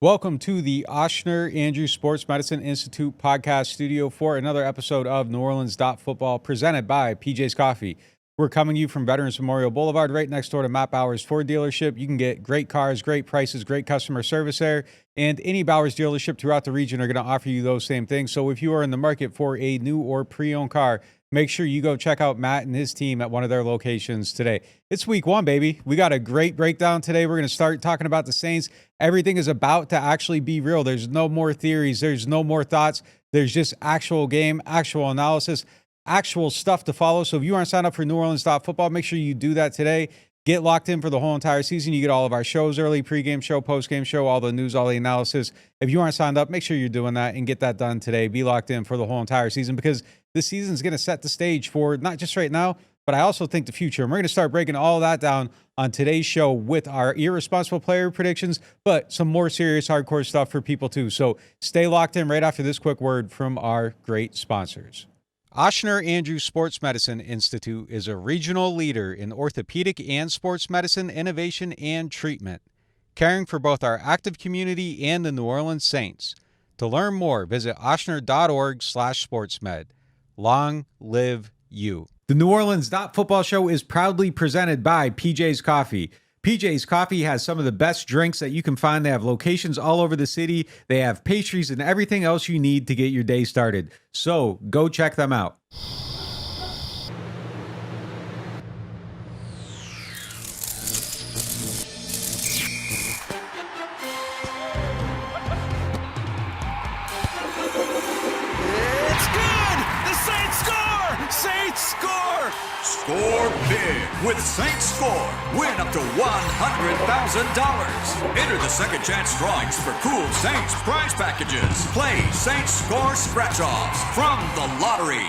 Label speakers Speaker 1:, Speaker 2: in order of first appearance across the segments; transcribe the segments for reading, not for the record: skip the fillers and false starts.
Speaker 1: Welcome to the Ochsner Andrew Sports Medicine Institute podcast studio for another episode of NewOrleans.Football presented by PJ's Coffee. We're coming to you from Veterans Memorial Boulevard, right next door to Matt Bowers Ford dealership. You can get great cars, great prices, great customer service there, and any Bowers dealership throughout the region are going to offer you those same things. So if you are in the market for a new or pre-owned car, make sure you go check out Matt and his team at one of their locations today. It's week one, baby. We got a great breakdown today. We're going to start talking about the Saints. Everything is about to actually be real. There's no more theories. There's no more thoughts. There's just actual game, actual analysis, actual stuff to follow. So if you aren't signed up for NewOrleans.Football, make sure you do that today. Get locked in for the whole entire season. You get all of our shows early, pregame show, postgame show, all the news, all the analysis. If you aren't signed up, make sure you're doing that and get that done today. Be locked in for the whole entire season because this season is going to set the stage for not just right now, but I also think the future. And we're going to start breaking all that down on today's show with our irresponsible player predictions, but some more serious hardcore stuff for people too. So stay locked in right after this quick word from our great sponsors. Ochsner Andrew Sports Medicine Institute is a regional leader in orthopedic and sports medicine innovation and treatment, caring for both our active community and the New Orleans Saints. To learn more, visit ochsner.org/sportsmed. Long live you. The New Orleans.Football show is proudly presented by PJ's Coffee. PJ's Coffee has some of the best drinks that you can find. They have locations all over the city. They have pastries and everything else you need to get your day started. So go check them out.
Speaker 2: Score big with Saints Score. Win up to $100,000. Enter the second chance drawings for cool Saints prize packages. Play Saints Score scratch-offs from the lottery.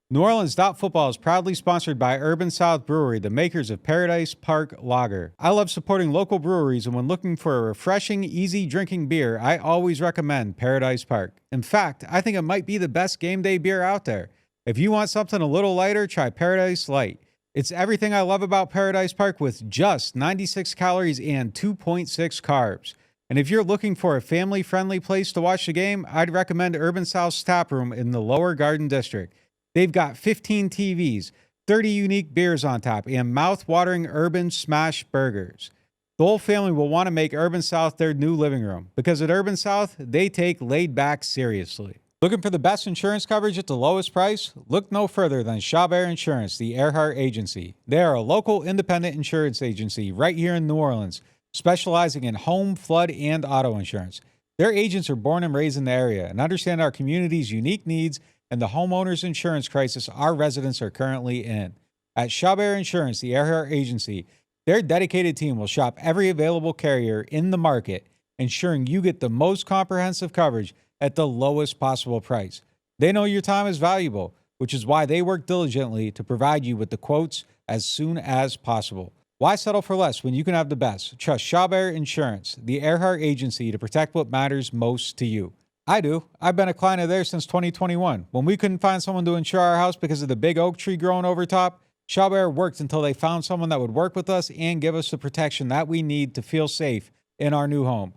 Speaker 1: New Orleans.Football is proudly sponsored by Urban South Brewery, the makers of Paradise Park Lager. I love supporting local breweries, and when looking for a refreshing, easy drinking beer, I always recommend Paradise Park. In fact, I think it might be the best game day beer out there. If you want something a little lighter, try Paradise Light. It's everything I love about Paradise Park with just 96 calories and 2.6 carbs. And if you're looking for a family-friendly place to watch the game, I'd recommend Urban South's Tap Room in the Lower Garden District. They've got 15 TVs, 30 unique beers on tap, and mouth-watering urban smash burgers. The whole family will want to make Urban South their new living room because at Urban South, they take laid back seriously. Looking for the best insurance coverage at the lowest price? Look no further than Chabert Insurance, the Earhart Agency. They are a local independent insurance agency right here in New Orleans, specializing in home, flood, and auto insurance. Their agents are born and raised in the area and understand our community's unique needs and the homeowners insurance crisis our residents are currently in. At Chabert Insurance, the Earhart Agency, their dedicated team will shop every available carrier in the market, ensuring you get the most comprehensive coverage at the lowest possible price. They know your time is valuable, which is why they work diligently to provide you with the quotes as soon as possible. Why settle for less when you can have the best? Trust Chabert Insurance, the Earhart Agency, to protect what matters most to you. I do. I've been a client of theirs since 2021. When we couldn't find someone to insure our house because of the big oak tree growing over top, Chabert worked until they found someone that would work with us and give us the protection that we need to feel safe in our new home.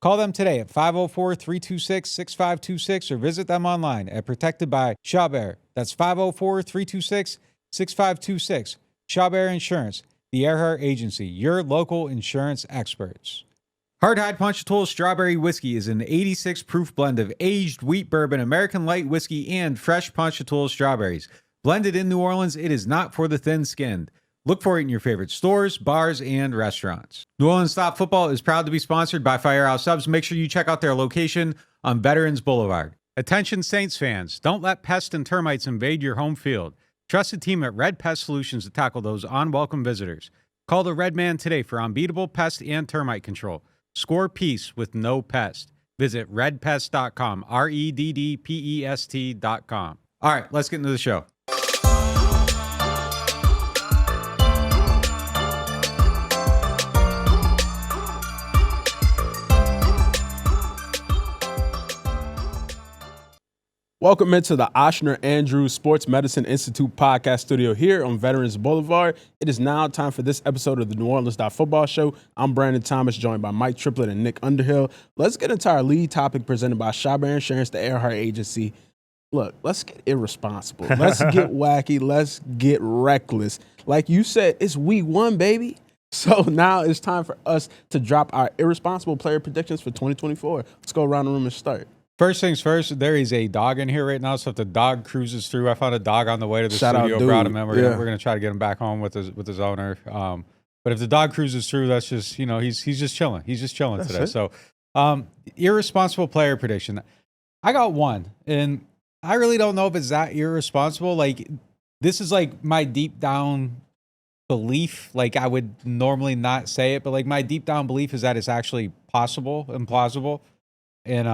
Speaker 1: Call them today at 504-326-6526 or visit them online at Protected by Chabert. That's 504-326-6526. Chabert Insurance, the Earhart Agency, your local insurance experts. Hardhide Ponchatoula Strawberry Whiskey is an 86 proof blend of aged wheat bourbon, American light whiskey, and fresh Ponchatoula strawberries. Blended in New Orleans, it is not for the thin-skinned. Look for it in your favorite stores, bars, and restaurants. New Orleans.Football is proud to be sponsored by Firehouse Subs. Make sure you check out their location on Veterans Boulevard. Attention Saints fans, don't let pests and termites invade your home field. Trust the team at Red Pest Solutions to tackle those unwelcome visitors. Call the Red Man today for unbeatable pest and termite control. Score peace with no pest. Visit redpest.com, REDDPEST.com. All right, let's get into the show.
Speaker 3: Welcome into the Oshner Andrews Sports Medicine Institute podcast studio here on Veterans Boulevard. It is now time for this episode of the NewOrleans.Football show. I'm Brandon Thomas, joined by Mike Triplett and Nick Underhill. Let's get into our lead topic presented by Shawbear Insurance, the Earhart Agency. Look, let's get irresponsible. Let's get wacky. Let's get reckless. Like you said, it's week one, baby. So now it's time for us to drop our irresponsible player predictions for 2024. Let's go around the room and start.
Speaker 1: First things first, there is a dog in here right now, so if the dog cruises through, I found a dog on the way to the studio, brought him in. We're gonna try to get him back home with his owner. But if the dog cruises through, that's just, he's just chilling. He's just chilling today. So irresponsible player prediction. I got one, and I really don't know if it's that irresponsible. Like, this is like my deep down belief. Like, I would normally not say it, but like my deep down belief is that it's actually possible and plausible. And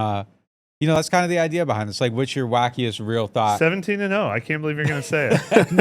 Speaker 1: that's kind of the idea behind this. Like, what's your wackiest real thought?
Speaker 4: 17-0. I can't believe you're going to say it.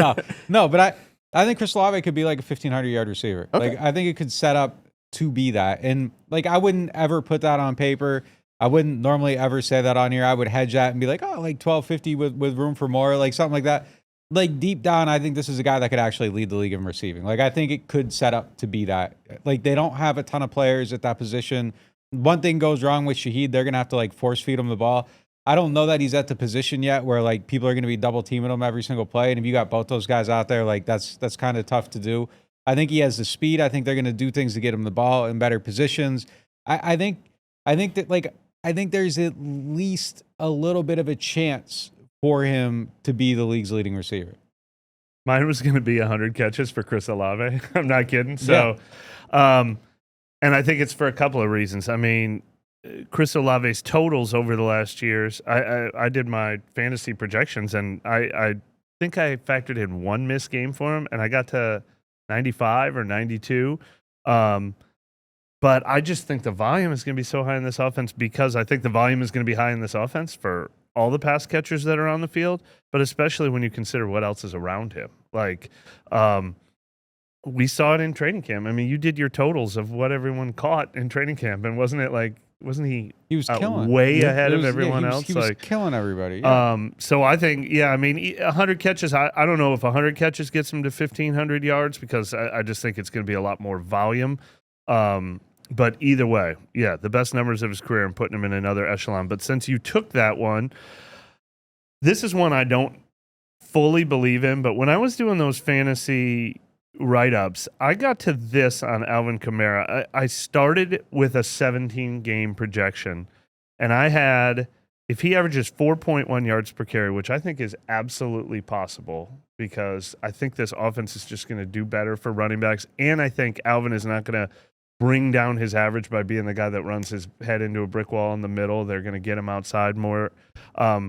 Speaker 1: No, but I think Chris Olave could be like a 1,500-yard receiver. Okay. Like, I think it could set up to be that. And like, I wouldn't ever put that on paper. I wouldn't normally ever say that on here. I would hedge that and be like, oh, like 1,250 with room for more, like something like that. Like, deep down, I think this is a guy that could actually lead the league in receiving. Like, I think it could set up to be that. Like, they don't have a ton of players at that position. One thing goes wrong with Shaheed, they're going to have to like force feed him the ball. I don't know that he's at the position yet where like people are going to be double teaming him every single play. And if you got both those guys out there, like that's kind of tough to do. I think he has the speed. I think they're going to do things to get him the ball in better positions. I think there's at least a little bit of a chance for him to be the league's leading receiver.
Speaker 4: Mine was going to be 100 catches for Chris Olave. I'm not kidding. So, and I think it's for a couple of reasons. I mean, Chris Olave's totals over the last years, I did my fantasy projections, and I think I factored in one missed game for him, and I got to 95 or 92. But I just think the volume is going to be so high in this offense because I think the volume is going to be high in this offense for all the pass catchers that are on the field, but especially when you consider what else is around him. Like, we saw it in training camp. I mean, you did your totals of what everyone caught in training camp, and wasn't he
Speaker 1: was killing
Speaker 4: way ahead of everyone else?
Speaker 1: He was killing everybody.
Speaker 4: Yeah. So I think, 100 catches. I don't know if 100 catches gets him to 1,500 yards because I just think it's going to be a lot more volume. But either way, the best numbers of his career and putting him in another echelon. But since you took that one, this is one I don't fully believe in. But when I was doing those fantasy write-ups, I got to this on Alvin Kamara. I started with a 17-game projection, and I had, if he averages 4.1 yards per carry, which I think is absolutely possible because I think this offense is just going to do better for running backs, and I think Alvin is not going to bring down his average by being the guy that runs his head into a brick wall in the middle. They're going to get him outside more. I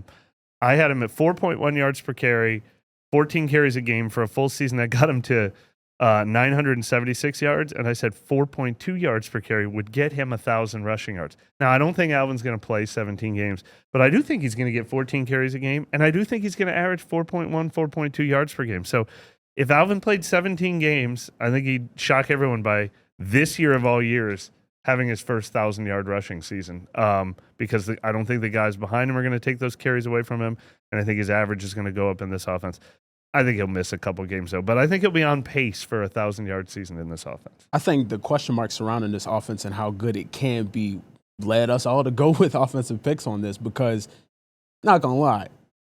Speaker 4: had him at 4.1 yards per carry, 14 carries a game for a full season. That got him to 976 yards, and I said 4.2 yards per carry would get him 1,000 rushing yards. Now, I don't think Alvin's going to play 17 games, but I do think he's going to get 14 carries a game, and I do think he's going to average 4.1, 4.2 yards per game. So if Alvin played 17 games, I think he'd shock everyone by this year of all years having his first 1,000-yard rushing season because I don't think the guys behind him are going to take those carries away from him, and I think his average is going to go up in this offense. I think he'll miss a couple games, though, but I think he'll be on pace for a 1,000-yard season in this offense.
Speaker 3: I think the question mark surrounding this offense and how good it can be led us all to go with offensive picks on this because, not going to lie,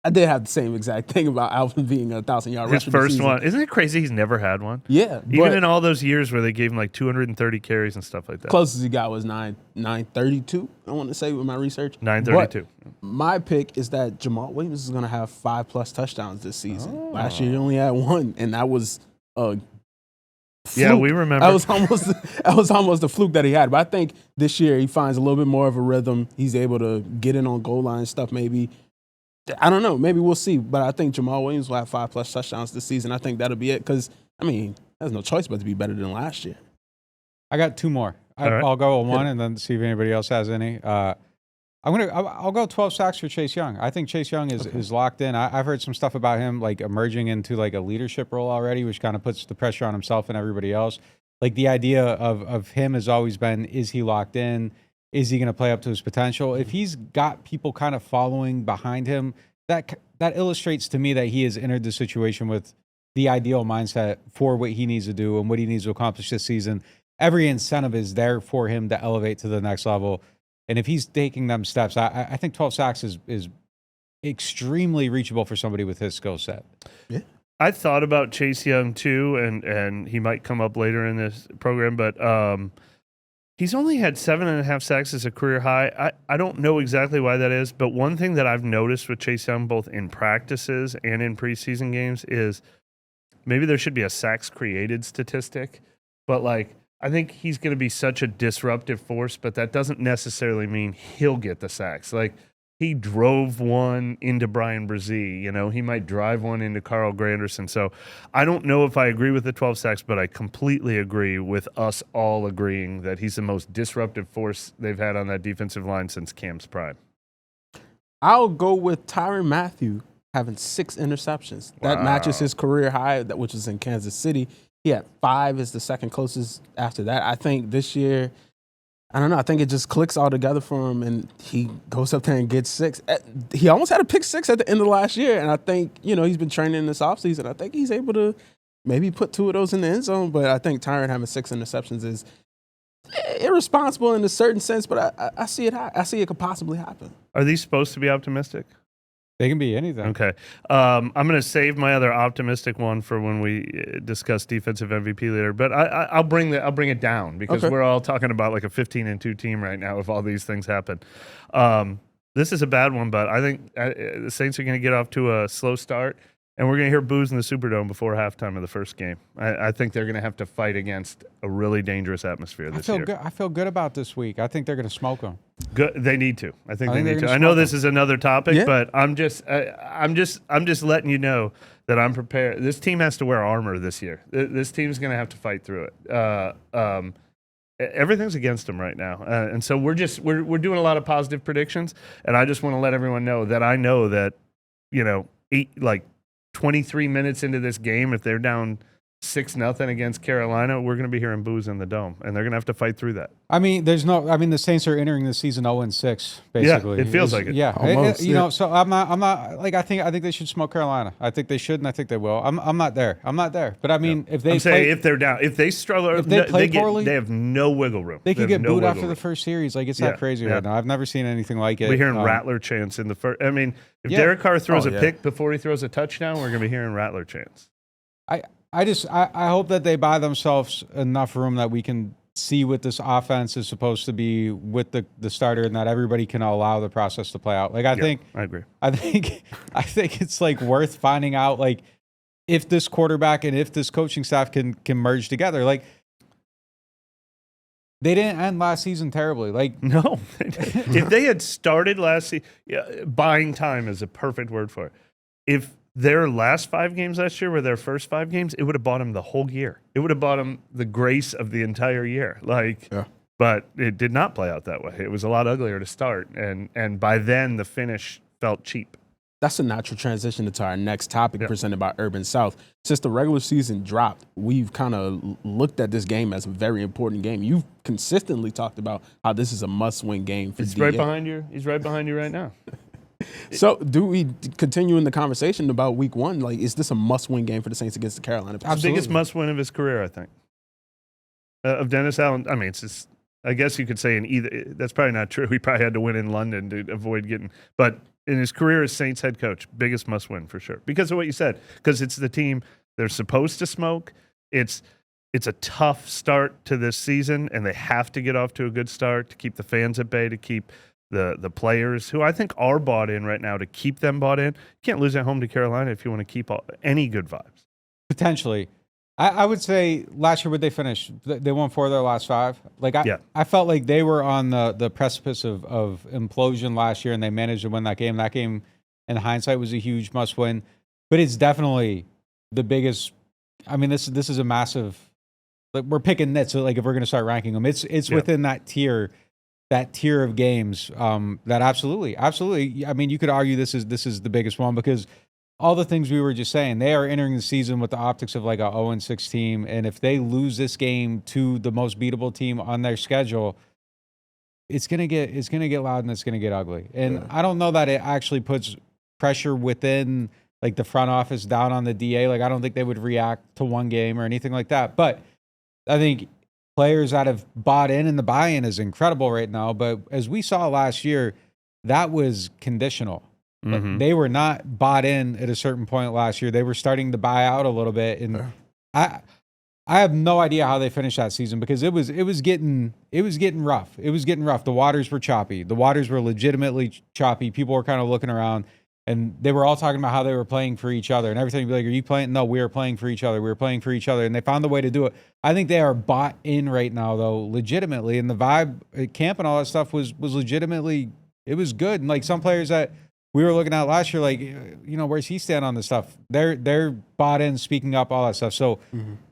Speaker 3: I did have the same exact thing about Alvin being a 1,000-yard rusher.
Speaker 4: His first one. Isn't it crazy he's never had one?
Speaker 3: Yeah.
Speaker 4: Even in all those years where they gave him like 230 carries and stuff like that.
Speaker 3: Closest he got was 932, I want to say, with my research.
Speaker 4: 932.
Speaker 3: But my pick is that Jamal Williams is going to have 5+ touchdowns this season. Last year he only had one, and that was a fluke.
Speaker 4: Yeah, we remember.
Speaker 3: That was almost a fluke that he had. But I think this year he finds a little bit more of a rhythm. He's able to get in on goal line stuff maybe. I don't know. Maybe we'll see. But I think Jamal Williams will have 5+ touchdowns this season. I think that'll be it because, there's no choice but to be better than last year.
Speaker 1: I got two more. I'll go on one and then see if anybody else has any. I'll go 12 sacks for Chase Young. I think Chase Young is locked in. I've heard some stuff about him like emerging into like a leadership role already, which kind of puts the pressure on himself and everybody else. Like the idea of him has always been, is he locked in? Is he going to play up to his potential? If he's got people kind of following behind him, that illustrates to me that he has entered the situation with the ideal mindset for what he needs to do and what he needs to accomplish this season. Every incentive is there for him to elevate to the next level. And if he's taking them steps, I think 12 sacks is extremely reachable for somebody with his skill set.
Speaker 3: Yeah.
Speaker 4: I thought about Chase Young too, and he might come up later in this program, but he's only had 7.5 sacks as a career high. I don't know exactly why that is, but one thing that I've noticed with Chase Young, both in practices and in preseason games, is maybe there should be a sacks created statistic, but like I think he's going to be such a disruptive force, but that doesn't necessarily mean he'll get the sacks. Like he drove one into Brian Brzee, he might drive one into Carl Granderson. So I don't know if I agree with the 12 sacks, but I completely agree with us all agreeing that he's the most disruptive force they've had on that defensive line since Cam's prime.
Speaker 3: I'll go with Tyrann Mathieu having 6 interceptions. That matches his career high, which was in Kansas City. He had 5 is the second closest after that. I think this year, I don't know. I think it just clicks all together for him, and he goes up there and gets 6. He almost had a pick 6 at the end of last year, and I think, he's been training this offseason. I think he's able to maybe put 2 of those in the end zone, but I think Tyrann having 6 interceptions is irresponsible in a certain sense, but I see it. I see it could possibly happen.
Speaker 4: Are these supposed to be optimistic?
Speaker 1: They can be anything.
Speaker 4: Okay. I'm going to save my other optimistic one for when we discuss defensive MVP later, but I'll bring it down because we're all talking about like a 15-2 team right now if all these things happen. This is a bad one, but I think the Saints are going to get off to a slow start, and we're going to hear boos in the Superdome before halftime of the first game. I think they're going to have to fight against a really dangerous atmosphere this year.
Speaker 1: I feel good about this week. I think they're going to smoke them.
Speaker 4: Good. They need to. I think they need to. I know this is another topic, but I'm just letting you know that I'm prepared. This team has to wear armor this year. This team's going to have to fight through it. Everything's against them right now, and so we're doing a lot of positive predictions. And I just want to let everyone know that I know that 23 minutes into this game, if they're down 6-0 against Carolina, we're going to be hearing boos in the dome, and they're going to have to fight through that.
Speaker 1: The Saints are entering the season 0-6, basically.
Speaker 4: Yeah, it feels like it.
Speaker 1: Yeah,
Speaker 3: almost.
Speaker 1: So I'm not like I think they should smoke Carolina. I think they should, and I think they will. I'm not there. But I mean, if they're down, if they struggle, if they play poorly,
Speaker 4: they have no wiggle room.
Speaker 1: They could get booed after the first series. Like it's that crazy right now. I've never seen anything like it.
Speaker 4: We're hearing Rattler chants in the first. I mean, if Derek Carr throws a pick before he throws a touchdown, we're going to be hearing Rattler chants.
Speaker 1: I hope that they buy themselves enough room that we can see what this offense is supposed to be with the starter, and that everybody can allow the process to play out. Like I agree. I think it's like worth finding out like if this quarterback and if this coaching staff can merge together. Like they didn't end last season terribly. Like
Speaker 4: no, if they had started last season, buying time is a perfect word for it. If their last 5 games last year were their first 5 games, it would have bought them the whole year. It would have bought them the grace of the entire year. But it did not play out that way. It was a lot uglier to start, and by then the finish felt cheap.
Speaker 3: That's a natural transition to our next topic presented by Urban South. Since the regular season dropped, we've kind of looked at this game as a very important game. You've consistently talked about how this is a must-win game for DA.
Speaker 4: He's right behind you. He's right behind you right now.
Speaker 3: So do we continue in the conversation about week 1? Like, is this a must-win game for the Saints against the Carolina Panthers?
Speaker 4: The biggest must-win of his career, I think. Of Dennis Allen, I mean, it's just, I guess you could say in either. That's probably not true. He probably had to win in London to avoid getting. But in his career as Saints head coach, biggest must-win for sure. Because of what you said. Because it's the team they're supposed to smoke. It's a tough start to this season, and they have to get off to a good start to keep the fans at bay, to keep the players who I think are bought in right now, to keep them bought in. You can't lose at home to Carolina if you want to keep any good vibes.
Speaker 1: Potentially. I would say last year, would they finish? They won 4 of their last 5. Like I felt like they were on the precipice of implosion last year, and they managed to win that game. That game, in hindsight, was a huge must-win. But it's definitely the biggest. I mean, this is a massive. Like we're picking nits. So like if we're going to start ranking them, it's within that tier of games. That absolutely. I mean, you could argue this is the biggest one because all the things we were just saying, they are entering the season with the optics of like a 0-6 team. And if they lose this game to the most beatable team on their schedule, it's gonna get loud and it's gonna get ugly. And I don't know that it actually puts pressure within like the front office down on the DA. Like, I don't think they would react to one game or anything like that. But I think players that have bought in, and the buy-in is incredible right now. But as we saw last year, that was conditional.
Speaker 4: Mm-hmm.
Speaker 1: They were not bought in at a certain point last year. They were starting to buy out a little bit. And I have no idea how they finished that season, because it was getting rough. It was getting rough. The waters were choppy. The waters were legitimately choppy. People were kind of looking around, and they were all talking about how they were playing for each other and everything. Be like, are you playing? No, we were playing for each other. We were playing for each other. And they found a way to do it. I think they are bought in right now, though, legitimately. And the vibe at camp and all that stuff was legitimately, it was good. And like some players that we were looking at last year, like, where's he stand on this stuff? They're bought in, speaking up, all that stuff. So,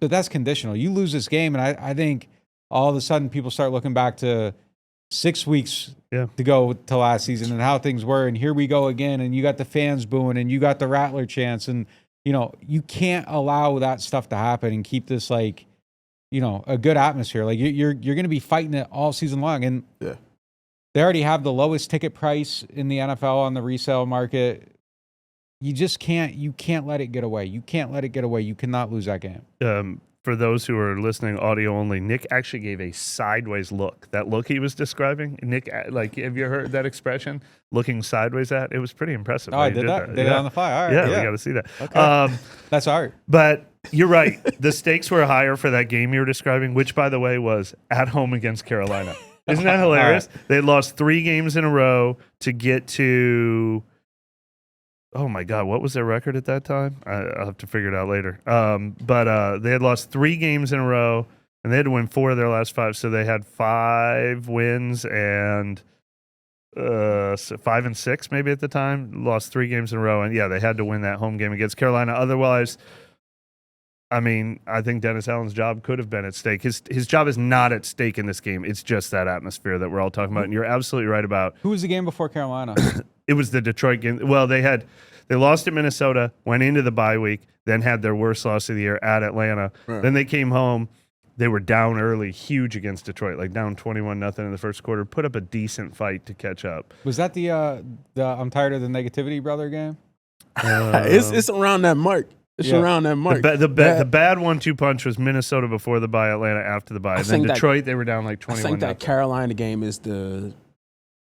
Speaker 1: but that's conditional. You lose this game, and I think all of a sudden people start looking back to 6 weeks to go to last season and how things were, and here we go again, and you got the fans booing, and you got the Rattler chants, and you can't allow that stuff to happen and keep this like, a good atmosphere. Like you're going to be fighting it all season long, and they already have the lowest ticket price in the NFL on the resale market. You just can't let it get away. You can't let it get away. You cannot lose that game.
Speaker 4: For those who are listening audio only, Nick actually gave a sideways look. That look he was describing, Nick, like, have you heard that expression? Looking sideways at? It was pretty impressive.
Speaker 1: Oh, I did that? Did it on the fly. All right.
Speaker 4: Yeah, we got to see that.
Speaker 1: Okay. That's art.
Speaker 4: But you're right. The stakes were higher for that game you were describing, which, by the way, was at home against Carolina. Isn't that hilarious? Right. They lost 3 games in a row to get to, oh my God, what was their record at that time? I'll have to figure it out later. But they had lost 3 games in a row, and they had to win 4 of their last 5. So they had 5 wins and 5 and 6 maybe at the time. Lost 3 games in a row, and yeah, they had to win that home game against Carolina. Otherwise, I mean, I think Dennis Allen's job could have been at stake. His job is not at stake in this game. It's just that atmosphere that we're all talking about. And you're absolutely right about.
Speaker 1: Who was the game before Carolina?
Speaker 4: It was the Detroit game. Well, they lost at Minnesota, went into the bye week, then had their worst loss of the year at Atlanta. Right. Then they came home. They were down early, huge against Detroit, like down 21-0 in the first quarter. Put up a decent fight to catch up.
Speaker 1: Was that the I'm tired of the negativity brother game?
Speaker 3: It's around that mark. It's around that mark.
Speaker 4: The bad 1-2 punch was Minnesota before the bye, Atlanta after the bye. And then Detroit, they were down like 21-0.
Speaker 3: I think that Carolina game is the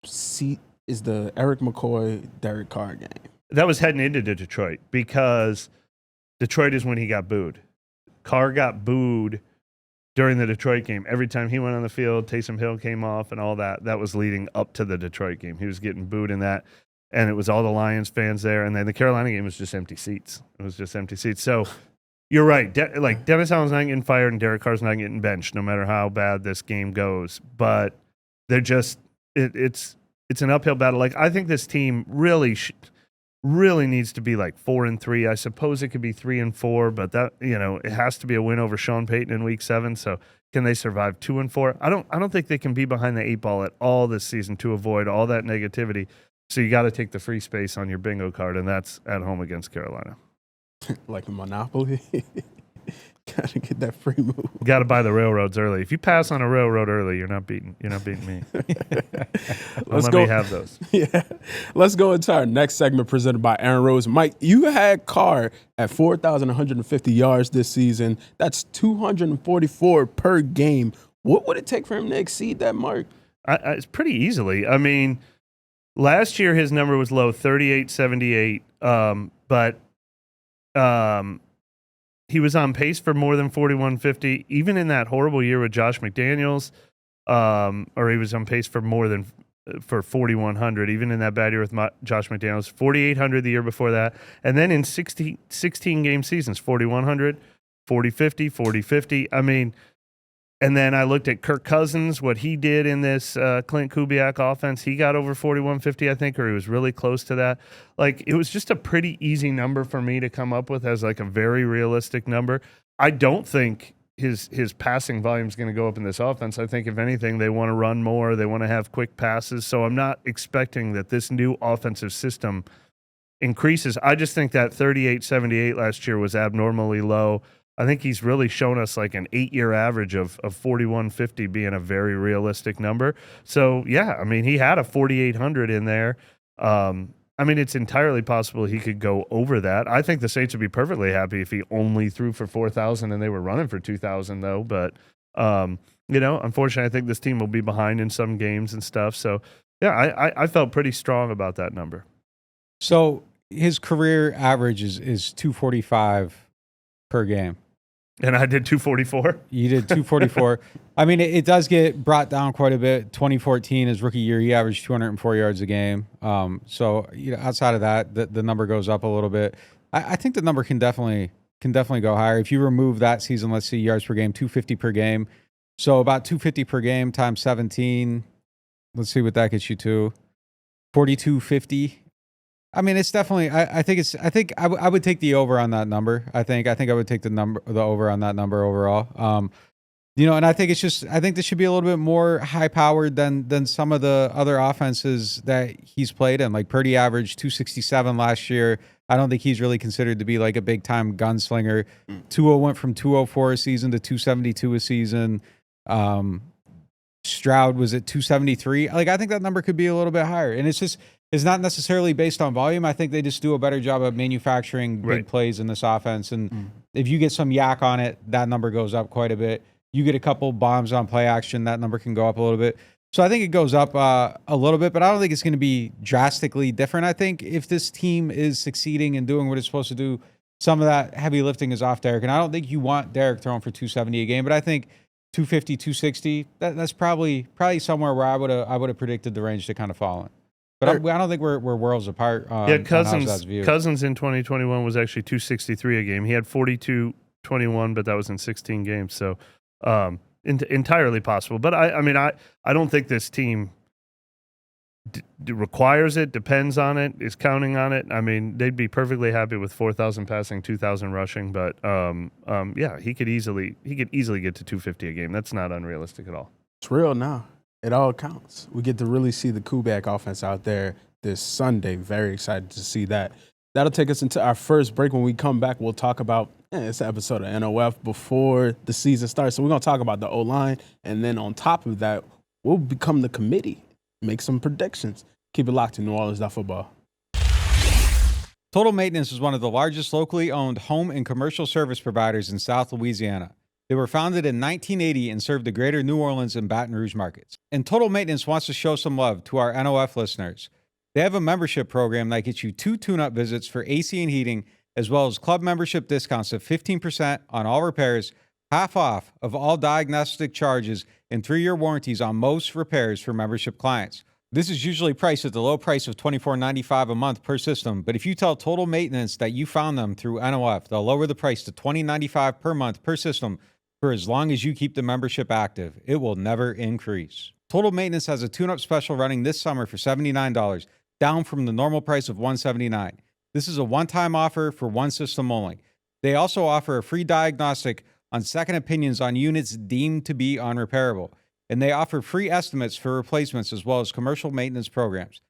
Speaker 3: Eric McCoy, Derek Carr game.
Speaker 4: That was heading into Detroit, because Detroit is when he got booed. Carr got booed during the Detroit game. Every time he went on the field, Taysom Hill came off and all that. That was leading up to the Detroit game. He was getting booed in that. And it was all the Lions fans there. And then the Carolina game was just empty seats. It was just empty seats. So you're right. Like Dennis Allen's not getting fired and Derek Carr's not getting benched, no matter how bad this game goes. But they're just it's an uphill battle. Like, I think this team really needs to be like 4-3. I suppose it could be 3-4, but that, it has to be a win over Sean Payton in Week 7. So can they survive 2-4? I don't think they can be behind the 8 ball at all this season to avoid all that negativity. So you got to take the free space on your bingo card, and that's at home against Carolina.
Speaker 3: Like a Monopoly. Got to get that free move.
Speaker 4: Got to buy the railroads early. If you pass on a railroad early, you're not beating me. Let me have those.
Speaker 3: Yeah. Let's go into our next segment presented by Aaron Rose. Mike, you had Carr at 4,150 yards this season. That's 244 per game. What would it take for him to exceed that mark?
Speaker 4: It's pretty easily. I mean, last year his number was low, 38.78, but he was on pace for more than 4,150, even in that horrible year with Josh McDaniels, or he was on pace for more than 4,100, even in that bad year with Josh McDaniels, 4,800 the year before that, and then in 16 game seasons, 4,100, 40-50, 40-50. I mean, and then I looked at Kirk Cousins, what he did in this Clint Kubiak offense. He got over 4,150, I think, or he was really close to that. Like, it was just a pretty easy number for me to come up with as like a very realistic number. I don't think his passing volume is going to go up in this offense. I think, if anything, they want to run more. They want to have quick passes. So I'm not expecting that this new offensive system increases. I just think that 38.78 last year was abnormally low. I think he's really shown us like an 8-year average of 4,150 being a very realistic number. So, yeah, I mean, he had a 4,800 in there. I I mean, it's entirely possible he could go over that. I think the Saints would be perfectly happy if he only threw for 4,000 and they were running for 2,000, though. But, unfortunately, I think this team will be behind in some games and stuff. So, yeah, I felt pretty strong about that number.
Speaker 1: So his career average is 245 per game.
Speaker 4: And I did 244.
Speaker 1: You did 244. I mean, it does get brought down quite a bit. 2014, his rookie year, he averaged 204 yards a game. So outside of that, the number goes up a little bit. I think the number can definitely go higher. If you remove that season, let's see, yards per game, 250 per game. So about 250 per game times 17. Let's see what that gets you to. 4,250. I mean, it's definitely. I think I would take the over on that number. I think I would take the over on that number overall. And I think this should be a little bit more high powered than some of the other offenses that he's played in. Like Purdy averaged 267 last year. I don't think he's really considered to be like a big time gunslinger. Tua went from 204 a season to 272 a season. Stroud was at 273. Like I think that number could be a little bit higher, and it's not necessarily based on volume. I think they just do a better job of manufacturing big plays in this offense. And if you get some yak on it, that number goes up quite a bit. You get a couple bombs on play action, that number can go up a little bit. So I think it goes up a little bit, but I don't think it's going to be drastically different. I think if this team is succeeding and doing what it's supposed to do, some of that heavy lifting is off Derek. And I don't think you want Derek throwing for 270 a game, but I think 250, 260, that's probably somewhere where I would have predicted the range to kind of fall in. But I don't think we're worlds apart.
Speaker 4: Cousins in 2021 was actually 263 a game. He had 42-21, but that was in 16 games. So entirely possible. But I don't think this team requires it, depends on it, is counting on it. I mean, they'd be perfectly happy with 4,000 passing, 2,000 rushing. But he could easily get to 250 a game. That's not unrealistic at all.
Speaker 3: It's real now. It all counts. We get to really see the Kubiak offense out there this Sunday. Very excited to see that. That'll take us into our first break. When we come back, we'll talk about it's an episode of NOF before the season starts. So we're going to talk about the O-line. And then on top of that, we'll become the committee, make some predictions. Keep it locked to NewOrleans.Football.
Speaker 1: Total Maintenance is one of the largest locally owned home and commercial service providers in South Louisiana. They were founded in 1980 and serve the greater New Orleans and Baton Rouge markets. And Total Maintenance wants to show some love to our NOF listeners. They have a membership program that gets you 2 tune-up visits for AC and heating, as well as club membership discounts of 15% on all repairs, half off of all diagnostic charges, and 3-year warranties on most repairs for membership clients. This is usually priced at the low price of $24.95 a month per system, but if you tell Total Maintenance that you found them through NOF, they'll lower the price to $20.95 per month per system for as long as you keep the membership active. It will never increase. Total Maintenance has a tune-up special running this summer for $79, down from the normal price of $179. This is a one-time offer for one system only. They also offer a free diagnostic on second opinions on units deemed to be unrepairable, and they offer free estimates for replacements as well as commercial maintenance programs.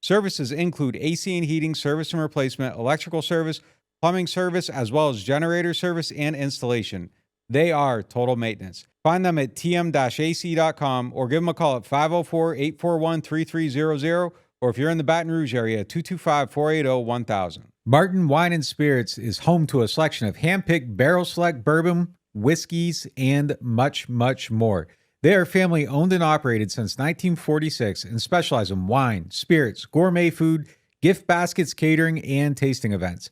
Speaker 1: Services include AC and heating service and replacement, electrical service, plumbing service, as well as generator service and installation. They are Total Maintenance. Find them at tm-ac.com or give them a call at 504-841-3300, or if you're in the Baton Rouge area, 225-480-1000. Martin Wine and Spirits is home to a selection of hand-picked barrel select bourbon, whiskeys, and much, much more. They are family owned and operated since 1946 and specialize in wine, spirits, gourmet food, gift baskets, catering, and tasting events.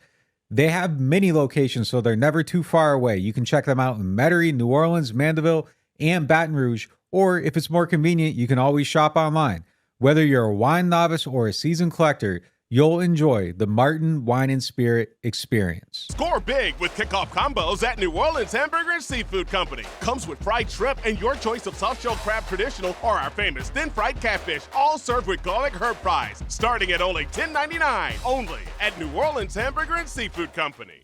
Speaker 1: They have many locations, so they're never too far away. You can check them out in Metairie, New Orleans, Mandeville, and Baton Rouge, or if it's more convenient, you can always shop online. Whether you're a wine novice or a seasoned collector, you'll enjoy the Martin Wine and Spirit experience.
Speaker 5: Score big with kickoff combos at New Orleans Hamburger and Seafood Company. Comes with fried shrimp and your choice of soft-shell crab traditional or our famous thin-fried catfish, all served with garlic herb fries, starting at only $10.99. Only at New Orleans Hamburger and Seafood Company.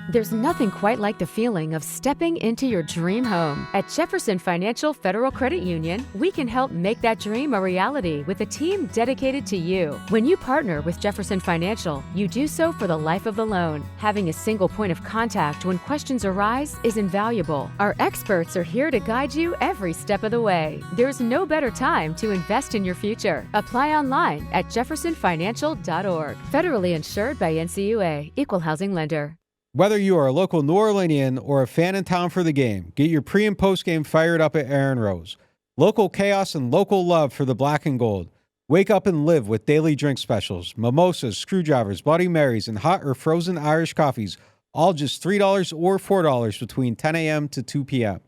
Speaker 6: There's nothing quite like the feeling of stepping into your dream home. At Jefferson Financial Federal Credit Union, we can help make that dream a reality with a team dedicated to you. When you partner with Jefferson Financial, you do so for the life of the loan. Having a single point of contact when questions arise is invaluable. Our experts are here to guide you every step of the way. There's no better time to invest in your future. Apply online at jeffersonfinancial.org. Federally insured by NCUA, Equal Housing Lender.
Speaker 1: Whether you are a local New Orleanian or a fan in town for the game, get your pre- and post-game fired up at Aaron Rose. Local chaos and local love for the black and gold. Wake up and live with daily drink specials, mimosas, screwdrivers, Bloody Marys, and hot or frozen Irish coffees, all just $3 or $4 between 10 a.m. to 2 p.m.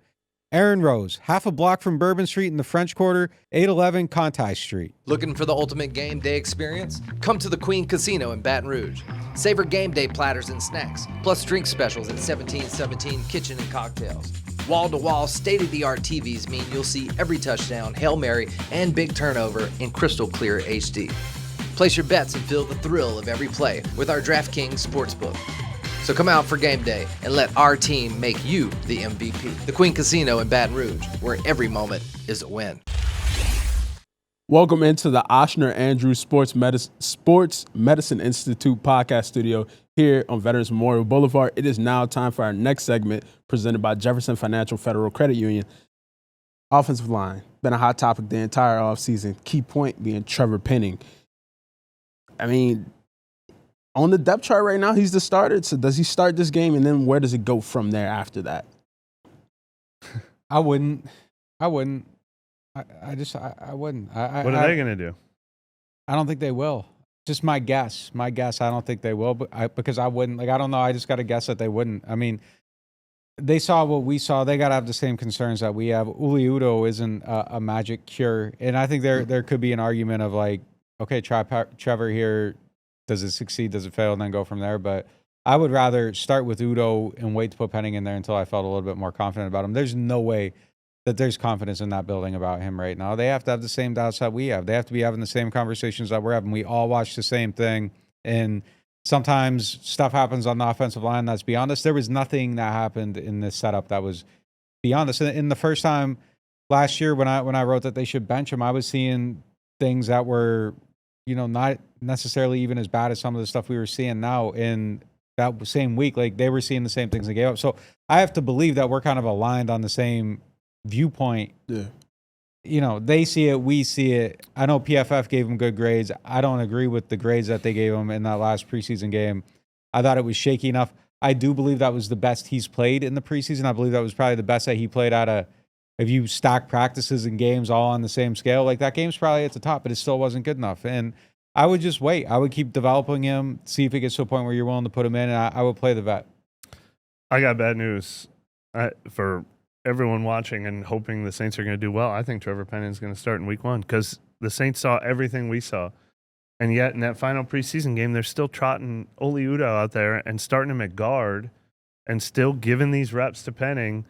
Speaker 1: Aaron Rose, half a block from Bourbon Street in the French Quarter, 811 Conti Street.
Speaker 7: Looking for the ultimate game day experience? Come to the Queen Casino in Baton Rouge. Savor game day platters and snacks, plus drink specials at 1717 Kitchen and Cocktails. Wall-to-wall, state-of-the-art TVs mean you'll see every touchdown, Hail Mary, and big turnover in crystal clear HD. Place your bets and feel the thrill of every play with our DraftKings Sportsbook. So come out for game day and let our team make you the MVP. The Queen Casino in Baton Rouge, where every moment is a win.
Speaker 3: Welcome into the Oshner Andrews Sports Medicine Institute podcast studio here on Veterans Memorial Boulevard. It is now time for our next segment presented by Jefferson Financial Federal Credit Union. Offensive line, been a hot topic the entire offseason. Key point being Trevor Penning. I mean, on the depth chart right now, he's the starter. So does he start this game, and then where does it go from there after that?
Speaker 1: I wouldn't. I wouldn't.
Speaker 4: What are they going to do?
Speaker 1: I don't think they will. Just my guess. I don't think they will, but because I wouldn't. I don't know. I just got to guess that they wouldn't. I mean, they saw what we saw. They got to have the same concerns that we have. Uli Udoh isn't a magic cure, and I think there could be an argument of like, okay, try Trevor here. Does it succeed? Does it fail? And then go from there. But I would rather start with Udoh and wait to put Penning in there until I felt a little bit more confident about him. There's no way that there's confidence in that building about him right now. They have to have the same doubts that we have. They have to be having the same conversations that we're having. We all watch the same thing. And sometimes stuff happens on the offensive line that's beyond us. There was nothing that happened in this setup that was beyond us. In the first time last year when I wrote that they should bench him, I was seeing things that were, not necessarily even as bad as some of the stuff we were seeing now in that same week. Like, they were seeing the same things they gave up. So I have to believe that we're kind of aligned on the same viewpoint. Yeah. They see it, we see it. I know PFF gave him good grades. I don't agree with the grades that they gave him in that last preseason game. I thought it was shaky enough. I do believe that was the best he's played in the preseason. I believe that was probably the best that he played out of, if you stack practices and games all on the same scale, like that game's probably at the top, but it still wasn't good enough. And I would just wait. I would keep developing him, see if it gets to a point where you're willing to put him in, and I would play the vet.
Speaker 4: I got bad news for everyone watching and hoping the Saints are going to do well. I think Trevor Penning is going to start in week 1 because the Saints saw everything we saw. And yet in that final preseason game, they're still trotting Uli Udoh out there and starting him at guard and still giving these reps to Penning.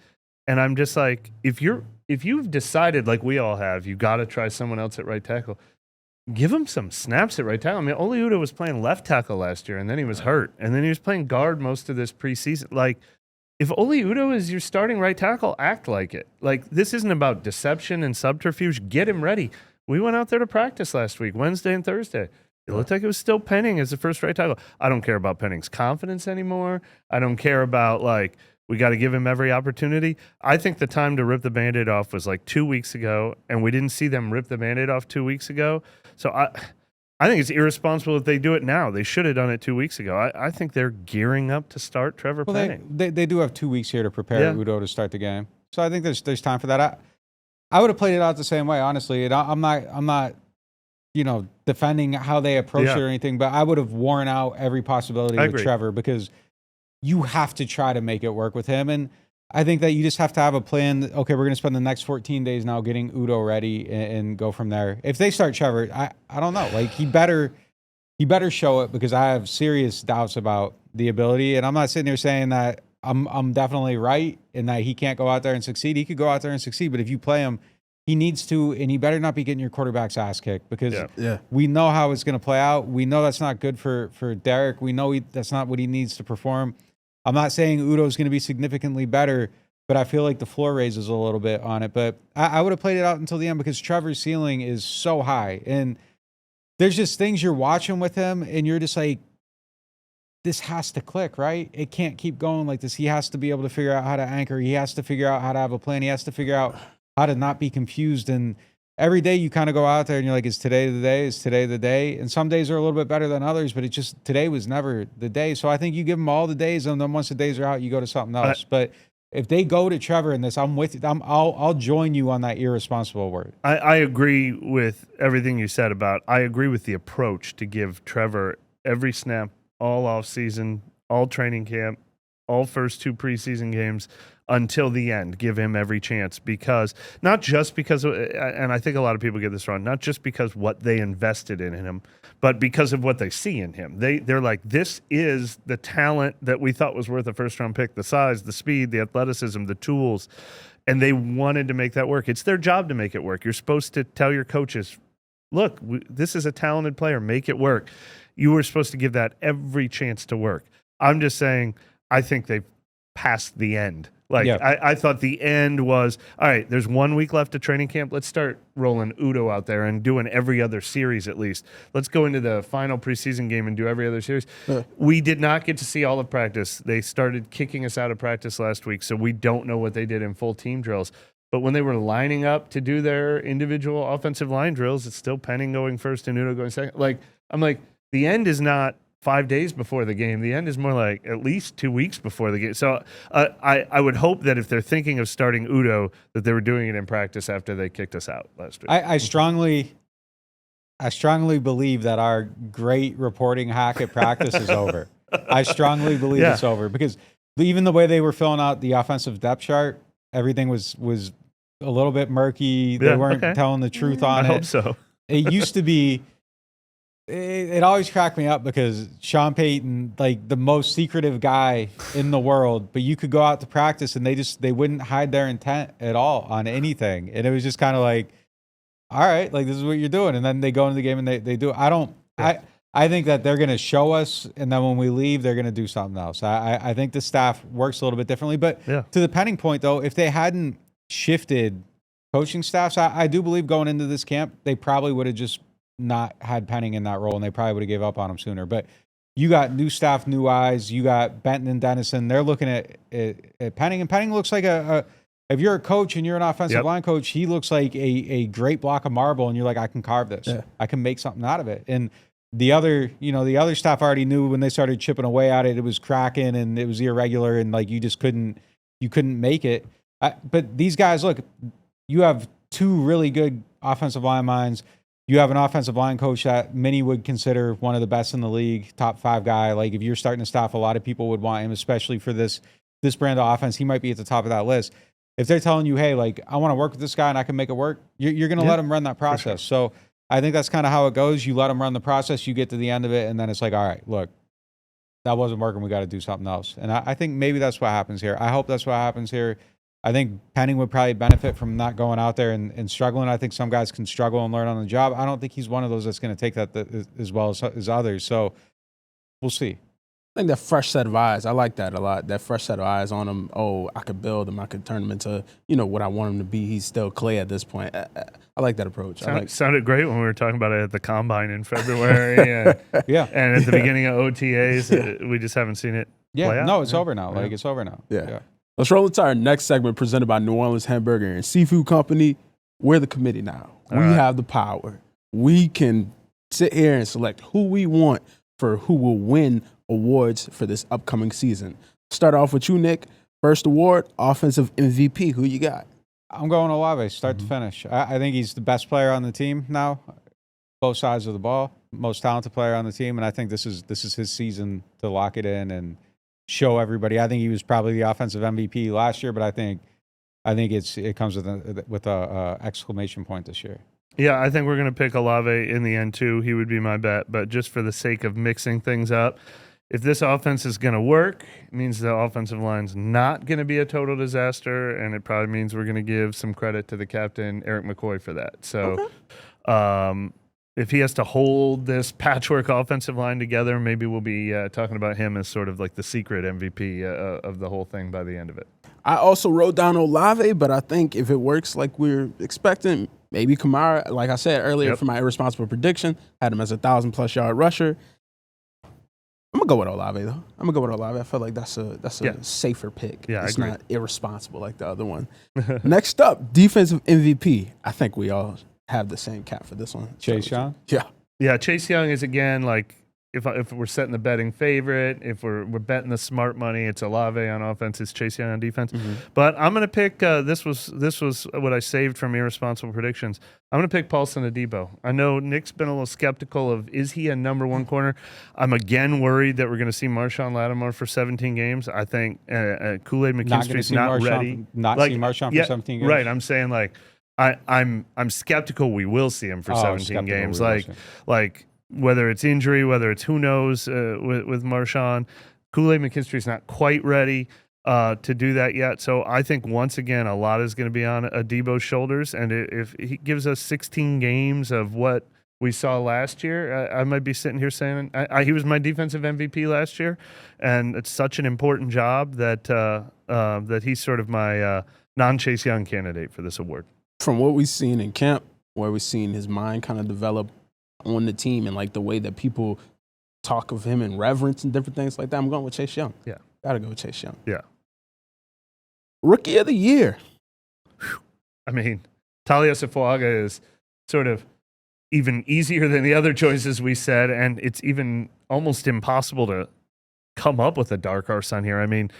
Speaker 4: And I'm just like, if you've decided, like we all have, you got to try someone else at right tackle, give him some snaps at right tackle. I mean, Uli Udoh was playing left tackle last year, and then he was hurt. And then he was playing guard most of this preseason. Like, if Uli Udoh is your starting right tackle, act like it. Like, this isn't about deception and subterfuge. Get him ready. We went out there to practice last week, Wednesday and Thursday. It looked like it was still Penning as the first right tackle. I don't care about Penning's confidence anymore. I don't care about, like, we got to give him every opportunity. I think the time to rip the Band-Aid off was like 2 weeks ago, and we didn't see them rip the Band-Aid off 2 weeks ago. So I think it's irresponsible if they do it now. They should have done it 2 weeks ago. I think they're gearing up to start Trevor Penning.
Speaker 1: They do have 2 weeks here to prepare Udoh to start the game. So I think there's time for that. I would have played it out the same way, honestly. And I'm not defending how they approach it or anything, but I would have worn out every possibility with Trevor because you have to try to make it work with him. And I think that you just have to have a plan. Okay, we're going to spend the next 14 days now getting Udoh ready and go from there. If they start Trevor, I don't know. Like, he better show it because I have serious doubts about the ability. And I'm not sitting here saying that I'm definitely right and that he can't go out there and succeed. He could go out there and succeed, but if you play him, he needs to, and he better not be getting your quarterback's ass kicked because we know how it's going to play out. We know that's not good for Derek. We know that's not what he needs to perform. I'm not saying Udo's going to be significantly better, but I feel like the floor raises a little bit on it. But I would have played it out until the end because Trevor's ceiling is so high. And there's just things you're watching with him, and you're just like, this has to click, right? It can't keep going like this. He has to be able to figure out how to anchor. He has to figure out how to have a plan. He has to figure out how to not be confused. And every day you kind of go out there and you're like, is today the day? Is today the day? And some days are a little bit better than others, but today was never the day. So I think you give them all the days, and then once the days are out, you go to something else. But if they go to Trevor in this, I'm with you. I'll join you on that irresponsible word.
Speaker 4: I agree with everything you said I agree with the approach to give Trevor every snap, all off season, all training camp, all first 2 preseason games until the end. Give him every chance, because not just because of, and I think a lot of people get this wrong, not just because what they invested in him, but because of what they see in him. They're like, this is the talent that we thought was worth a first-round pick, the size, the speed, the athleticism, the tools, and they wanted to make that work. It's their job to make it work. You're supposed to tell your coaches, look, this is a talented player, make it work. You were supposed to give that every chance to work. I'm just saying, I think they've passed the end. I thought the end was, all right, there's 1 week left of training camp. Let's start rolling Udo out there and doing every other series at least. Let's go into the final preseason game and do every other series. We did not get to see all of practice. They started kicking us out of practice last week, so we don't know what they did in full team drills. But when they were lining up to do their individual offensive line drills, it's still Penning going first and Udo going second. I'm like, the end is not 5 days before the game. The end is more like at least 2 weeks before the game. So I would hope that if they're thinking of starting Udo, that they were doing it in practice after they kicked us out last week.
Speaker 1: I strongly believe that our great reporting hack at practice is over. I strongly believe it's over, because even the way they were filling out the offensive depth chart, everything was a little bit murky. They weren't telling the truth on it.
Speaker 4: I hope so.
Speaker 1: It used to be. It always cracked me up because Sean Payton, like the most secretive guy in the world, but you could go out to practice and they wouldn't hide their intent at all on anything. And it was just kind of like, all right, like this is what you're doing. And then they go into the game and they do it. I think that they're going to show us, and then when we leave, they're going to do something else. I think the staff works a little bit differently. But to the Penning point, though, if they hadn't shifted coaching staffs, I do believe going into this camp, they probably would have just not had Penning in that role, and they probably would have gave up on him sooner. But you got new staff, new eyes. You got Benton and Dennison. They're looking at Penning, and Penning looks like if you're a coach and you're an offensive line coach, he looks like a great block of marble, and you're like, I can carve this. Yeah. I can make something out of it. And the other staff already knew when they started chipping away at it, it was cracking and it was irregular, and like you couldn't make it. But these guys, look, you have 2 really good offensive line minds. You have an offensive line coach that many would consider one of the best in the league, top 5 guy. Like if you're starting to staff, a lot of people would want him, especially for this brand of offense. He might be at the top of that list. If they're telling you, hey, like I want to work with this guy and I can make it work, you're going to let him run that process. Sure. So I think that's kind of how it goes. You let him run the process, you get to the end of it, and then it's like, all right, look, that wasn't working. We got to do something else. And I think maybe that's what happens here. I hope that's what happens here. I think Penning would probably benefit from not going out there and struggling. I think some guys can struggle and learn on the job. I don't think he's one of those that's going to take that as well as others. So we'll see.
Speaker 3: I think that fresh set of eyes, I like that a lot. That fresh set of eyes on him. Oh, I could build him. I could turn him into, what I want him to be. He's still clay at this point. I like that approach.
Speaker 4: Sounded great when we were talking about it at the Combine in February. And at the beginning of OTAs, we just haven't seen it play out.
Speaker 1: No, it's over now. Like, it's over now.
Speaker 3: Yeah. Let's roll into our next segment presented by New Orleans Hamburger and Seafood Company. We're the committee now. We have the power. We can sit here and select who we want for who will win awards for this upcoming season. Start off with you, Nick. First award, Offensive MVP. Who you got?
Speaker 1: I'm going Olave, start to finish. I think he's the best player on the team now, both sides of the ball, most talented player on the team, and I think this is his season to lock it in and show everybody. I think he was probably the offensive MVP last year, but I think it comes with a exclamation point this year.
Speaker 4: Yeah, I think we're going to pick Olave in the end too. He would be my bet, but just for the sake of mixing things up, if this offense is going to work, it means the offensive line's not going to be a total disaster, and it probably means we're going to give some credit to the captain, Eric McCoy, for that. So, if he has to hold this patchwork offensive line together, maybe we'll be talking about him as sort of like the secret MVP of the whole thing by the end of it.
Speaker 3: I also wrote down Olave, but I think if it works like we're expecting, maybe Kamara, like I said earlier for my irresponsible prediction, had him as 1,000+ yard rusher. I'm going to go with Olave, though. I feel like that's a safer pick.
Speaker 4: Yeah,
Speaker 3: it's
Speaker 4: I agree.
Speaker 3: not irresponsible like the other one. Next up, defensive MVP. I think we all have the same cap for this one.
Speaker 1: Chase Young?
Speaker 3: Yeah.
Speaker 4: Yeah, Chase Young is, again, like, if we're setting the betting favorite, if we're betting the smart money, it's Olave on offense, it's Chase Young on defense. But I'm going to pick, this was what I saved from irresponsible predictions. I'm going to pick Paulson Adebo. I know Nick's been a little skeptical of, is he a number one corner? I'm again worried that we're going to see Marshawn Lattimore for 17 games. I think Kool-Aid McKinstry's not ready.
Speaker 1: See Marshawn for 17 games?
Speaker 4: Right, I'm saying, like, I'm skeptical we will see him for 17 games. Like whether it's injury, whether it's who knows with Marshawn. Kool-Aid McKinstry's not quite ready to do that yet. So I think once again a lot is going to be on Adebo's shoulders. And if he gives us 16 games of what we saw last year, I might be sitting here saying he was my defensive MVP last year, and it's such an important job that that he's sort of my non-Chase Young candidate for this award.
Speaker 3: From what we've seen in camp, where we've seen his mind kind of develop on the team and like the way that people talk of him in reverence and different things like that, I'm going with Chase Young.
Speaker 4: Yeah.
Speaker 3: Gotta go with Chase Young.
Speaker 4: Yeah.
Speaker 3: Rookie of the year.
Speaker 4: I mean, Talia Safuaga is sort of even easier than the other choices we said, and it's even almost impossible to come up with a dark horse on here. I mean,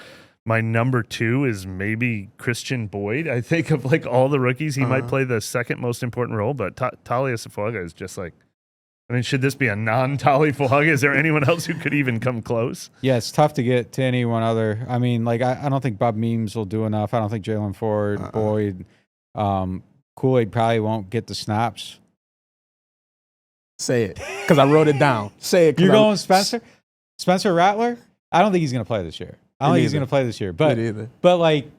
Speaker 4: my number 2 is maybe Christian Boyd. I think of like all the rookies, he might play the second most important role, but Talia Safuaga is just like, I mean, should this be a non-Talia Safuaga? Is there anyone else who could even come close?
Speaker 1: Yeah, it's tough to get to anyone other. I mean, like, I don't think Bob Memes will do enough. I don't think Jalen Ford, Boyd, Kool-Aid probably won't get the snaps.
Speaker 3: Say it, because I wrote it down. Say it.
Speaker 1: You're going Spencer? Spencer Rattler? I don't think he's going to play this year. I don't think he's going to play this year. But like,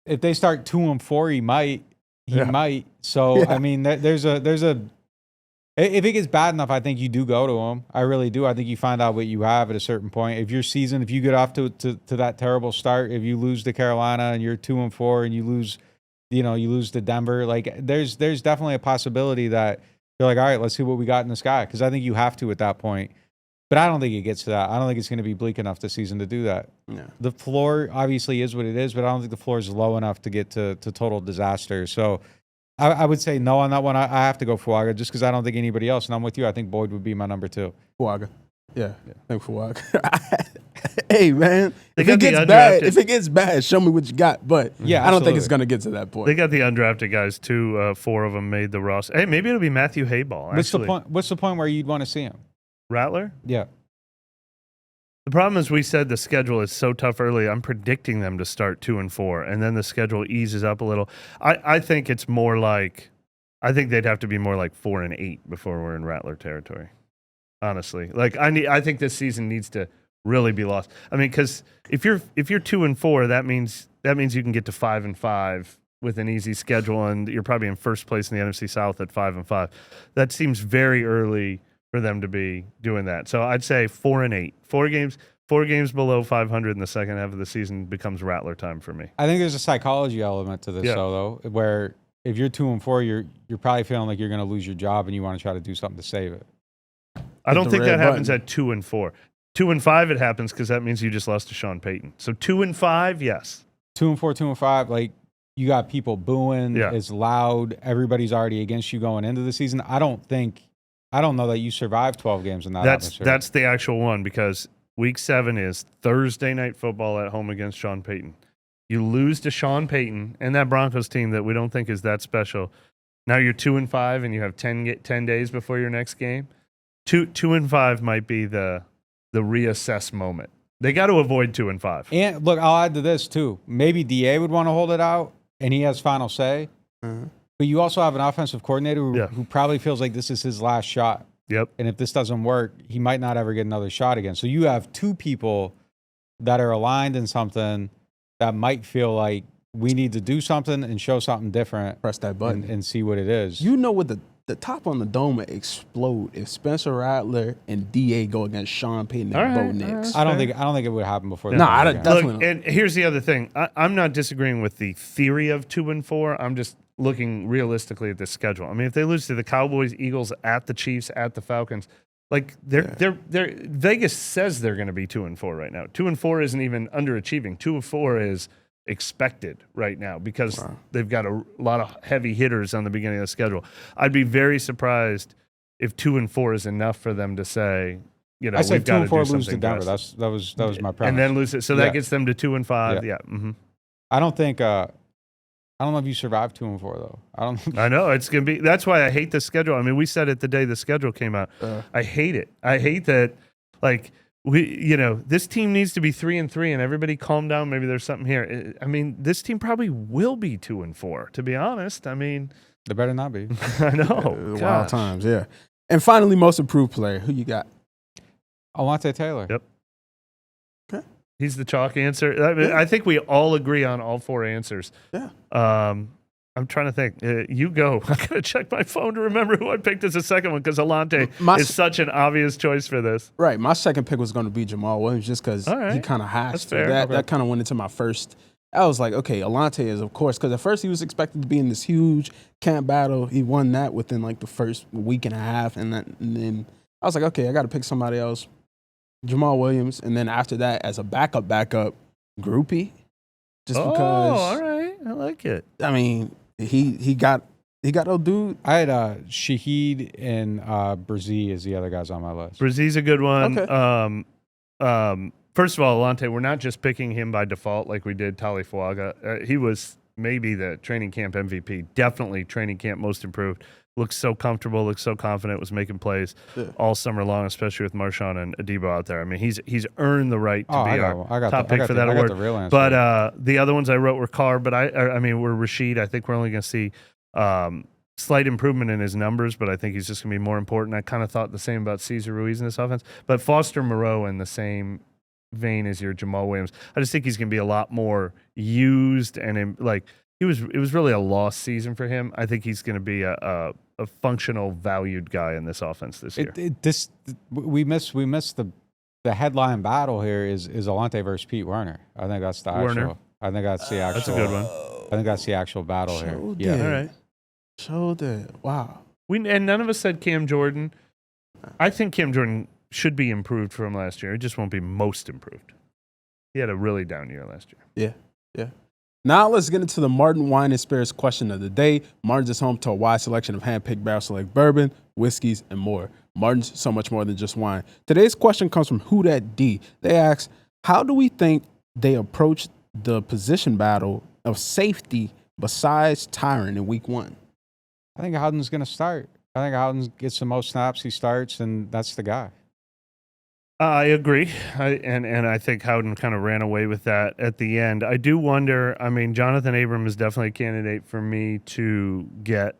Speaker 1: if they start 2-4, he might. He might. So I mean, there's a. If it gets bad enough, I think you do go to him. I really do. I think you find out what you have at a certain point. If you get off to that terrible start, if you lose to Carolina and you're 2-4 and you lose to Denver, like there's definitely a possibility that you're like, all right, let's see what we got in this guy, because I think you have to at that point. But I don't think it gets to that. I don't think it's going to be bleak enough this season to do that. Yeah. The floor obviously is what it is, but I don't think the floor is low enough to get to total disaster. So I would say no on that one. I have to go Fuaga just because I don't think anybody else. And I'm with you. I think Boyd would be my number 2.
Speaker 3: Fuaga. Yeah. I think Fuaga. Hey, man. If it gets bad, show me what you got. But I don't think it's going to get to that point.
Speaker 4: They got the undrafted guys, too. 4 of them made the roster. Hey, maybe it'll be Matthew Hayball.
Speaker 1: What's the point where you'd want to see him?
Speaker 4: Rattler?
Speaker 1: Yeah.
Speaker 4: The problem is we said the schedule is so tough early. I'm predicting them to start 2-4, and then the schedule eases up a little. I think it's more like, I think they'd have to be more like 4-8 before we're in Rattler territory. Honestly, like I think this season needs to really be lost. I mean, because if you're 2-4, that means you can get to 5-5 with an easy schedule, and you're probably in first place in the NFC South at 5-5. That seems very early for them to be doing that. So I'd say 4-8. 4 games below 500 in the second half of the season becomes Rattler time for me.
Speaker 1: I think there's a psychology element to this, though, where if you're 2-4, you're probably feeling like you're going to lose your job and you want to try to do something to save it.
Speaker 4: I don't think that happens at 2-4. 2-5, it happens because that means you just lost to Sean Payton. So 2-5, yes.
Speaker 1: 2-4, 2-5, like you got people booing. Yeah. It's loud. Everybody's already against you going into the season. I don't know that you survive 12 games in that atmosphere.
Speaker 4: That's the actual one, because week 7 is Thursday night football at home against Sean Payton. You lose to Sean Payton and that Broncos team that we don't think is that special. Now you're 2-5 and you have 10 days before your next game. 2-5 might be the reassess moment. They got to avoid 2-5.
Speaker 1: And look, I'll add to this too. Maybe DA would want to hold it out and he has final say. Mm-hmm. But you also have an offensive coordinator who probably feels like this is his last shot.
Speaker 4: Yep.
Speaker 1: And if this doesn't work, he might not ever get another shot again. So you have 2 people that are aligned in something that might feel like we need to do something and show something different.
Speaker 3: Press that button
Speaker 1: and see what it is.
Speaker 3: You know what the the top on the dome would explode if Spencer Rattler and DA go against Sean Payton and Bo Nix.
Speaker 1: I don't think it would happen before.
Speaker 3: No, I don't. Definitely.
Speaker 4: Look, and here's the other thing. I'm not disagreeing with the theory of 2-4. I'm just looking realistically at the schedule. I mean, if they lose to the Cowboys, Eagles, at the Chiefs, at the Falcons, like they're Vegas says they're going to be 2-4 right now. 2-4 isn't even underachieving. 2-4 is expected right now because they've got a lot of heavy hitters on the beginning of the schedule. I'd be very surprised if 2-4 is enough for them to say, you know,
Speaker 1: I said
Speaker 4: we've got to
Speaker 1: 2-4
Speaker 4: do
Speaker 1: lose to
Speaker 4: something
Speaker 1: Denver.
Speaker 4: best.
Speaker 1: That was my premise.
Speaker 4: And then lose it, so that gets them to 2-5.
Speaker 1: Yeah.
Speaker 4: Mm-hmm.
Speaker 1: I don't think. I don't know if you survive 2-4 though.
Speaker 4: I know it's gonna be. That's why I hate the schedule. I mean, we said it the day the schedule came out. I hate it. I hate that. Like this team needs to be 3-3, and everybody calm down. Maybe there's something here. I mean, this team probably will be 2-4. To be honest, I mean,
Speaker 1: they better not be.
Speaker 4: I know.
Speaker 3: Wild times, yeah. And finally, most improved player. Who you got?
Speaker 1: Alontae Taylor.
Speaker 4: Yep.
Speaker 3: Okay.
Speaker 4: He's the chalk answer. I mean, I think we all agree on all 4 answers.
Speaker 3: Yeah.
Speaker 4: I'm trying to think. You go. I gotta check my phone to remember who I picked as a second one because Alontae is such an obvious choice for this.
Speaker 3: Right. My second pick was going to be Jamal Williams just because he kind of has to.
Speaker 4: Fair.
Speaker 3: That kind of went into my first. I was like, okay, Alontae is, of course, because at first he was expected to be in this huge camp battle. He won that within like the first week and a half, and then I was like, okay, I got to pick somebody else. Jamal Williams, and then after that, as a backup, Groupie, just because.
Speaker 4: Oh, all right, I like it.
Speaker 3: I mean, he got old dude.
Speaker 1: I had Shaheed and Brzee as the other guys on my list.
Speaker 4: Brzee's a good one.
Speaker 3: Okay.
Speaker 4: First of all, Alontae, we're not just picking him by default like we did Talifuaga. He was maybe the training camp MVP, definitely training camp most improved. Looks so comfortable, looks so confident, was making plays all summer long, especially with Marshawn and Adebo out there. I mean, he's earned the right to be our top pick for that award.
Speaker 1: The real answer.
Speaker 4: But the other ones I wrote were Carr, but I mean, we're Rashid. I think we're only going to see slight improvement in his numbers, but I think he's just going to be more important. I kind of thought the same about Cesar Ruiz in this offense. But Foster Moreau in the same vein as your Jamal Williams. I just think he's going to be a lot more used and it was really a lost season for him. I think he's going to be a functional, valued guy in this offense this year.
Speaker 1: We missed the headline battle here is Alontae versus Pete Werner. I think that's the actual.
Speaker 4: Werner.
Speaker 1: I think that's the actual.
Speaker 4: That's a good one.
Speaker 1: I think that's the actual battle here.
Speaker 3: Yeah.
Speaker 4: All right.
Speaker 3: Showed it. Wow.
Speaker 4: And none of us said Cam Jordan. I think Cam Jordan should be improved from last year. It just won't be most improved. He had a really down year last year.
Speaker 3: Yeah. Now let's get into the Martin Wine and Spirits question of the day. Martin's is home to a wide selection of hand-picked barrel select bourbon, whiskeys, and more. Martin's so much more than just wine. Today's question comes from Who Dat D. They ask, how do we think they approach the position battle of safety besides Tyrann in week 1?
Speaker 1: I think Howden's going to start. I think Howden gets the most snaps. He starts, and that's the guy.
Speaker 4: I agree, and I think Howden kind of ran away with that at the end. I do wonder, I mean, Jonathan Abram is definitely a candidate for me to get,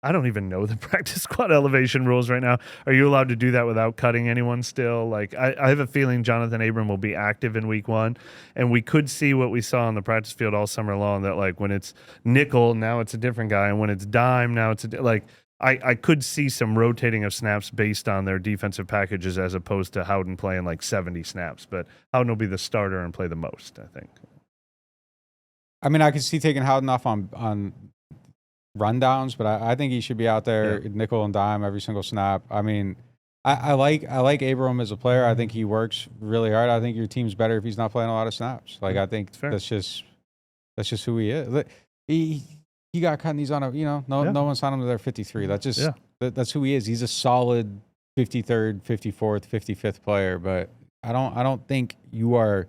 Speaker 4: I don't even know the practice squad elevation rules right now. Are you allowed to do that without cutting anyone still? Like, I have a feeling Jonathan Abram will be active in week 1, and we could see what we saw on the practice field all summer long, that like when it's nickel, now it's a different guy, and when it's dime, now it's I could see some rotating of snaps based on their defensive packages as opposed to Howden playing like 70 snaps. But Howden will be the starter and play the most, I think.
Speaker 1: I mean, I could see taking Howden off on rundowns, but I think he should be out there nickel and dime every single snap. I mean, I like Abram as a player. I think he works really hard. I think your team's better if he's not playing a lot of snaps. Like, I think that's just who he is. He got cut and he's on no one signed him to their 53. That's just that's who he is. He's a solid 53rd, 54th, 55th player, but I don't think you are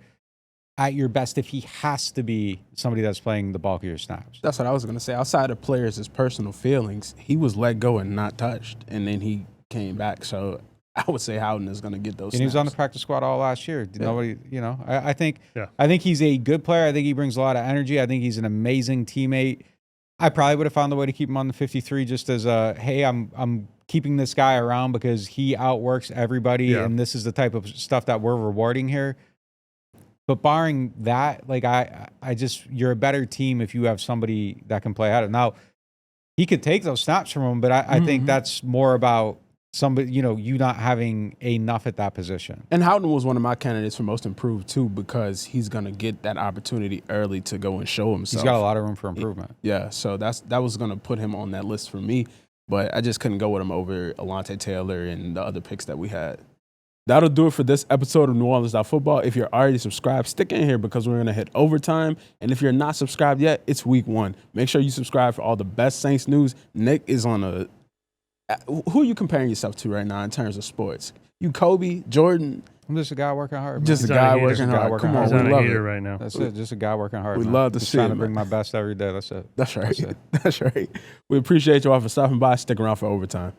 Speaker 1: at your best if he has to be somebody that's playing the bulk of your snaps.
Speaker 3: That's what I was going to say. Outside of players' personal feelings, he was let go and not touched, and then he came back. So I would say Howden is going to get those snaps.
Speaker 1: He was on the practice squad all last year. Nobody, I think he's a good player. I think he brings a lot of energy. I think he's an amazing teammate. I probably would have found a way to keep him on the 53 just as hey, I'm keeping this guy around because he outworks everybody, and this is the type of stuff that we're rewarding here. But barring that, like I just, you're a better team if you have somebody that can play at it. Now, he could take those snaps from him, but I think that's more about somebody, you not having enough at that position.
Speaker 3: And Houghton was one of my candidates for most improved too, because he's gonna get that opportunity early to go and show himself.
Speaker 1: He's got a lot of room for improvement.
Speaker 3: Yeah, so that was gonna put him on that list for me, but I just couldn't go with him over Alontae Taylor and the other picks that we had. That'll do it for this episode of NewOrleans.Football. If you're already subscribed, stick in here because we're going to hit overtime. And if you're not subscribed yet, it's week 1. Make sure you subscribe for all the best Saints news. Nick is on a... Who are you comparing yourself to right now in terms of sports? You Kobe, Jordan?
Speaker 1: I'm just a guy working hard.
Speaker 3: Just a guy working hard. Come on, we love it
Speaker 4: right now.
Speaker 1: That's it. Just a guy working hard.
Speaker 3: We
Speaker 1: man.
Speaker 3: love to
Speaker 1: just
Speaker 3: see
Speaker 1: trying
Speaker 3: it,
Speaker 1: to bring
Speaker 3: man.
Speaker 1: my best every day. That's it.
Speaker 3: That's right. That's right. We appreciate you all for stopping by. Stick around for overtime.